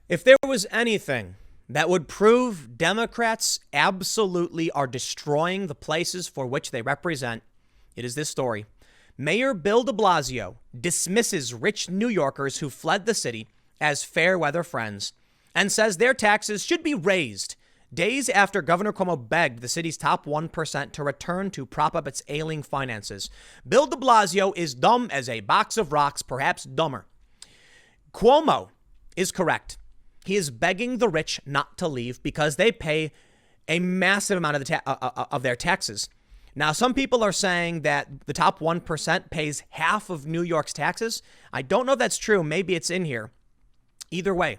If there was anything that would prove Democrats absolutely are destroying the places for which they represent, it is this story. Mayor Bill DeBlasio dismisses rich New Yorkers who fled the city as fair weather friends and says their taxes should be raised days after Governor Cuomo begged the city's top 1% to return to prop up its ailing finances. Bill DeBlasio is dumb as a box of rocks, perhaps dumber. Cuomo is correct. He is begging the rich not to leave because they pay a massive amount of their taxes. Now, some people are saying that the top 1% pays half of New York's taxes. I don't know if that's true. Maybe it's in here. Either way,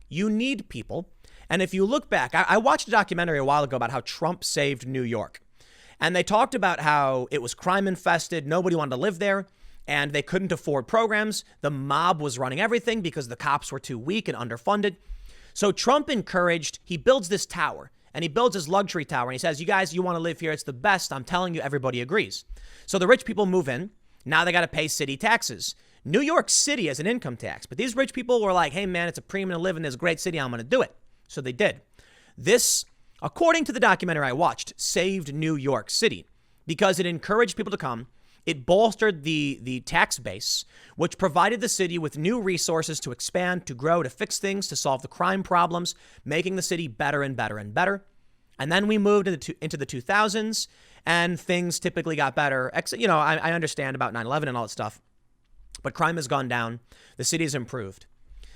you need people. And if you look back, I watched a documentary a while ago about how Trump saved New York. And they talked about how it was crime infested. Nobody wanted to live there. And they couldn't afford programs. The mob was running everything because the cops were too weak and underfunded. So Trump he builds this tower. And he builds his luxury tower. And he says, you guys, you want to live here. It's the best. I'm telling you, everybody agrees. So the rich people move in. Now they got to pay city taxes. New York City has an income tax. But these rich people were like, hey, man, it's a premium to live in this great city. I'm going to do it. So they did. This, according to the documentary I watched, saved New York City because it encouraged people to come. It bolstered the tax base, which provided the city with new resources to expand, to grow, to fix things, to solve the crime problems, making the city better and better and better. And then we moved into the 2000s and things typically got better. I understand about 9/11 and all that stuff, but crime has gone down. The city has improved.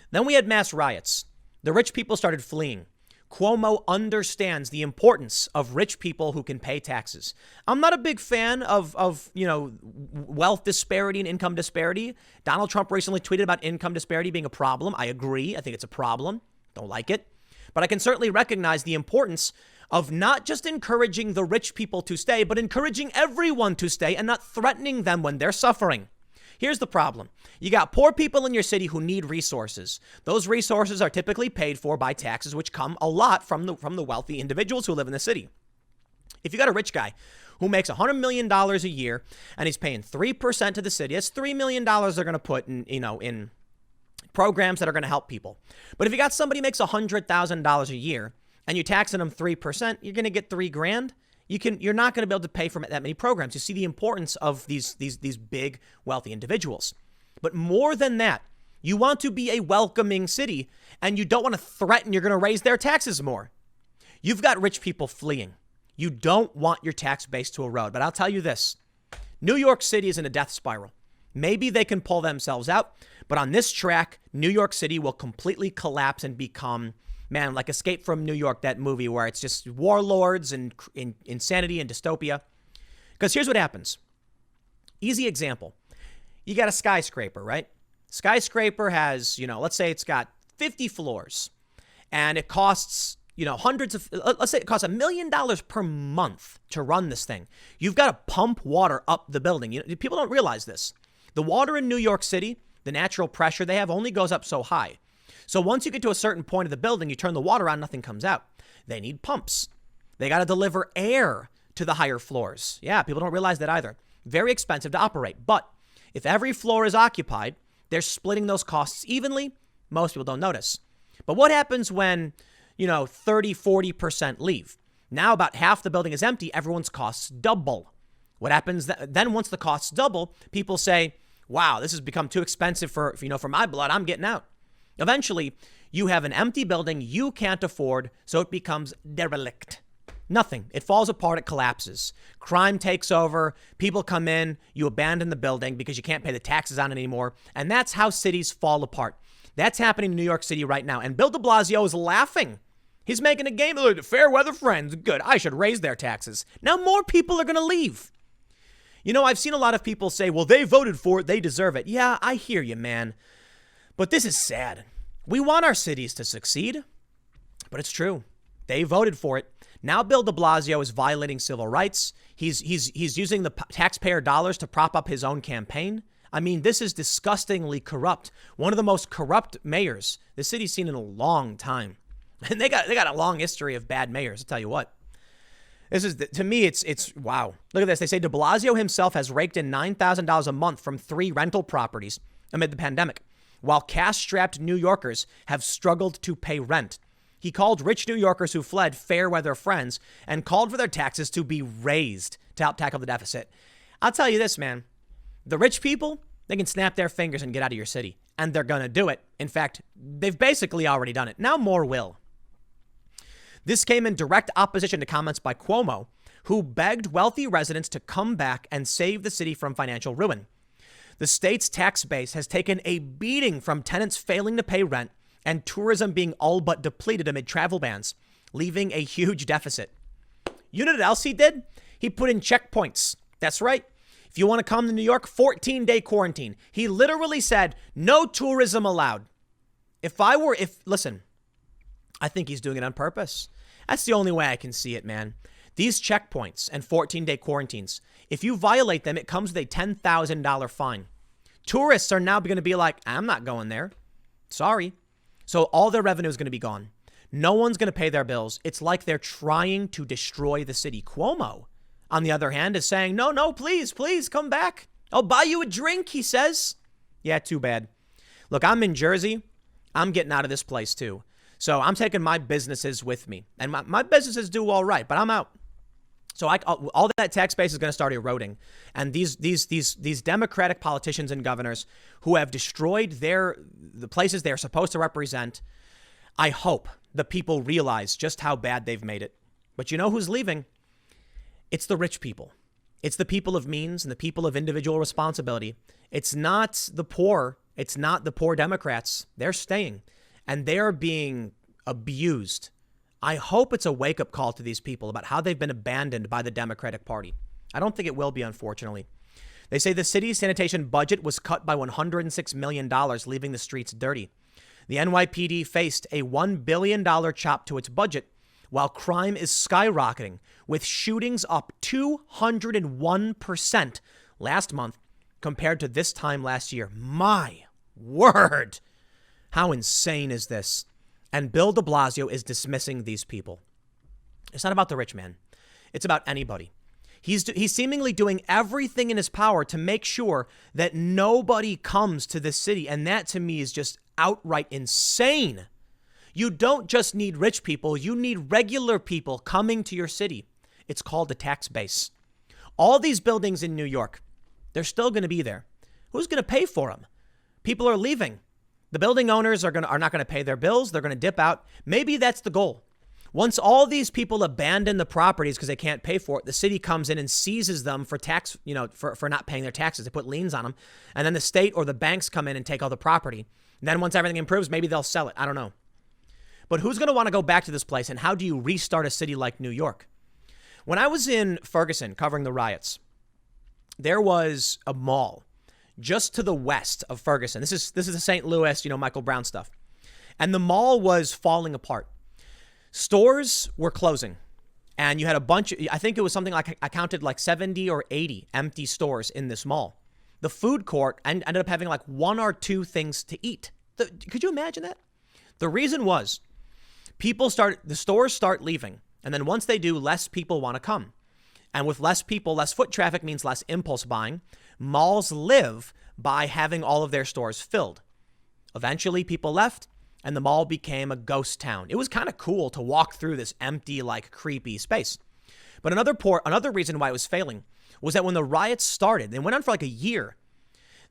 Then we had mass riots. The rich people started fleeing. Cuomo understands the importance of rich people who can pay taxes. I'm not a big fan of wealth disparity and income disparity. Donald Trump recently tweeted about income disparity being a problem. I agree. I think it's a problem. Don't like it. But I can certainly recognize the importance of not just encouraging the rich people to stay, but encouraging everyone to stay and not threatening them when they're suffering. Here's the problem. You got poor people in your city who need resources. Those resources are typically paid for by taxes, which come a lot from the wealthy individuals who live in the city. If you got a rich guy who makes $100 million a year and he's paying 3% to the city, that's $3 million they're going to put in programs that are going to help people. But if you got somebody who makes $100,000 a year and you're taxing them 3%, you're going to get $3,000. You're not going to be able to pay for that many programs. You see the importance of these big wealthy individuals. But more than that, you want to be a welcoming city and you don't want to threaten you're going to raise their taxes more. You've got rich people fleeing. You don't want your tax base to erode. But I'll tell you this, New York City is in a death spiral. Maybe they can pull themselves out, but on this track, New York City will completely collapse and become, man, like Escape from New York, that movie where it's just warlords and insanity and dystopia. Because here's what happens. Easy example. You got a skyscraper, right? Skyscraper has, let's say it's got 50 floors and it costs, let's say it costs $1 million per month to run this thing. You've got to pump water up the building. People don't realize this. The water in New York City, the natural pressure they have only goes up so high. So once you get to a certain point of the building, you turn the water on, nothing comes out. They need pumps. They got to deliver air to the higher floors. Yeah, people don't realize that either. Very expensive to operate. But if every floor is occupied, they're splitting those costs evenly. Most people don't notice. But what happens when, 30-40% leave? Now about half the building is empty. Everyone's costs double. What happens then once the costs double, people say, wow, this has become too expensive for my blood. I'm getting out. Eventually, you have an empty building you can't afford, so it becomes derelict. Nothing. It falls apart. It collapses. Crime takes over. People come in. You abandon the building because you can't pay the taxes on it anymore. And that's how cities fall apart. That's happening in New York City right now. And Bill DeBlasio is laughing. He's making a game of it. Fair weather friends. Good. I should raise their taxes. Now more people are going to leave. I've seen a lot of people say, well, they voted for it. They deserve it. Yeah, I hear you, man. But this is sad. We want our cities to succeed. But it's true. They voted for it. Now Bill DeBlasio is violating civil rights. He's using the taxpayer dollars to prop up his own campaign. I mean, this is disgustingly corrupt. One of the most corrupt mayors the city's seen in a long time. And they got a long history of bad mayors, I'll tell you what. This is, to me, it's wow. Look at this. They say de Blasio himself has raked in $9,000 a month from 3 rental properties amid the pandemic. while cash-strapped New Yorkers have struggled to pay rent. He called rich New Yorkers who fled fair weather friends and called for their taxes to be raised to help tackle the deficit. I'll tell you this, man. The rich people, they can snap their fingers and get out of your city. And they're going to do it. In fact, they've basically already done it. Now more will. This came in direct opposition to comments by Cuomo, who begged wealthy residents to come back and save the city from financial ruin. The state's tax base has taken a beating from tenants failing to pay rent and tourism being all but depleted amid travel bans, leaving a huge deficit. You know what else he did? He put in checkpoints. That's right. If you want to come to New York, 14-day quarantine. He literally said, no tourism allowed. Listen, I think he's doing it on purpose. That's the only way I can see it, man. These checkpoints and 14-day quarantines, if you violate them, it comes with a $10,000 fine. Tourists are now going to be like, I'm not going there. Sorry. So all their revenue is going to be gone. No one's going to pay their bills. It's like they're trying to destroy the city. Cuomo, on the other hand, is saying, no, please come back. I'll buy you a drink, he says. Yeah, too bad. Look, I'm in Jersey. I'm getting out of this place too. So I'm taking my businesses with me. And my businesses do all right, but I'm out. So all that tax base is going to start eroding. And these Democratic politicians and governors who have destroyed the places they're supposed to represent, I hope the people realize just how bad they've made it. But you know who's leaving? It's the rich people. It's the people of means and the people of individual responsibility. It's not the poor. It's not the poor Democrats. They're staying and they're being abused. I hope it's a wake-up call to these people about how they've been abandoned by the Democratic Party. I don't think it will be, unfortunately. They say the city's sanitation budget was cut by $106 million, leaving the streets dirty. The NYPD faced a $1 billion chop to its budget, while crime is skyrocketing, with shootings up 201% last month compared to this time last year. My word! How insane is this? And Bill DeBlasio is dismissing these people. It's not about the rich man. It's about anybody. He's seemingly doing everything in his power to make sure that nobody comes to this city. And that to me is just outright insane. You don't just need rich people. You need regular people coming to your city. It's called the tax base. All these buildings in New York, they're still going to be there. Who's going to pay for them? People are leaving. The building owners are not going to pay their bills. They're going to dip out. Maybe that's the goal. Once all these people abandon the properties because they can't pay for it, the city comes in and seizes them for tax, for not paying their taxes. They put liens on them. And then the state or the banks come in and take all the property. And then once everything improves, maybe they'll sell it. I don't know. But who's going to want to go back to this place? And how do you restart a city like New York? When I was in Ferguson covering the riots, there was a mall just to the west of Ferguson. This is the St. Louis, Michael Brown stuff. And the mall was falling apart. Stores were closing. And you had a bunch, I think it was something like, I counted like 70 or 80 empty stores in this mall. The food court ended up having like one or two things to eat. Could you imagine that? The reason was the stores start leaving. And then once they do, less people want to come. And with less people, less foot traffic means less impulse buying. Malls live by having all of their stores filled. Eventually, people left, and the mall became a ghost town. It was kind of cool to walk through this empty, creepy space. But another reason why it was failing was that when the riots started, they went on for a year,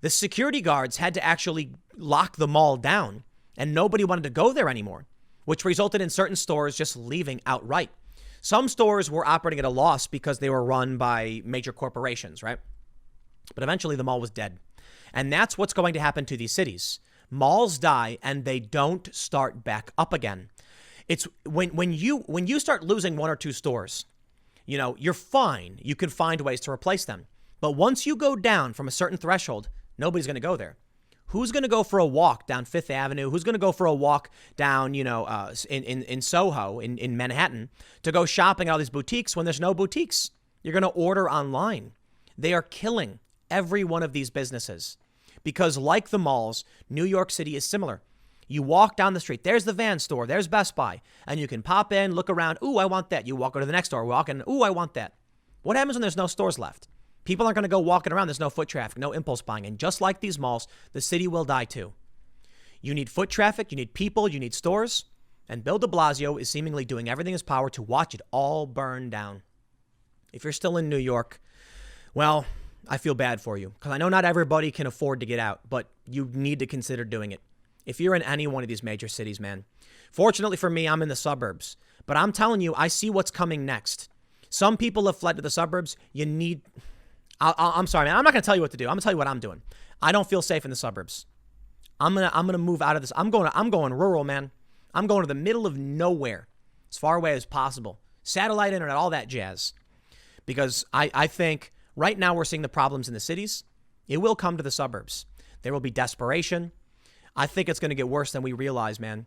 the security guards had to actually lock the mall down, and nobody wanted to go there anymore, which resulted in certain stores just leaving outright. Some stores were operating at a loss because they were run by major corporations, right? But eventually the mall was dead. And that's what's going to happen to these cities. Malls die and they don't start back up again. It's when you start losing one or two stores, you're fine. You can find ways to replace them. But once you go down from a certain threshold, nobody's going to go there. Who's going to go for a walk down Fifth Avenue? Who's going to go for a walk down, in Soho, in Manhattan, to go shopping at all these boutiques when there's no boutiques? You're going to order online. They are killing every one of these businesses because, like the malls, New York City is similar. You walk down the street. There's the Van store. There's Best Buy. And you can pop in, look around. Ooh, I want that. You walk over to the next store, walk in. Ooh, I want that. What happens when there's no stores left? People aren't going to go walking around. There's no foot traffic, no impulse buying. And just like these malls, the city will die too. You need foot traffic, you need people, you need stores. And Bill DeBlasio is seemingly doing everything in his power to watch it all burn down. If you're still in New York, well, I feel bad for you because I know not everybody can afford to get out, but you need to consider doing it. If you're in any one of these major cities, man. Fortunately for me, I'm in the suburbs, but I'm telling you, I see what's coming next. Some people have fled to the suburbs. I'm sorry, man. I'm not going to tell you what to do. I'm going to tell you what I'm doing. I don't feel safe in the suburbs. I'm going to move out of this. I'm going rural, man. I'm going to the middle of nowhere, as far away as possible. Satellite internet, all that jazz. Because I think right now we're seeing the problems in the cities. It will come to the suburbs. There will be desperation. I think it's going to get worse than we realize, man.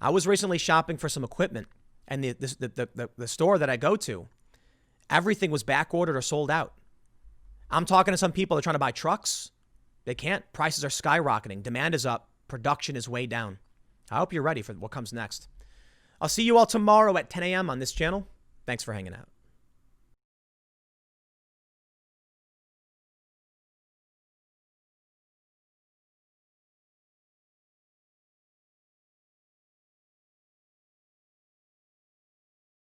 I was recently shopping for some equipment, and the store that I go to, everything was back ordered or sold out. I'm talking to some people that are trying to buy trucks. They can't. Prices are skyrocketing. Demand is up. Production is way down. I hope you're ready for what comes next. I'll see you all tomorrow at 10 a.m. on this channel. Thanks for hanging out.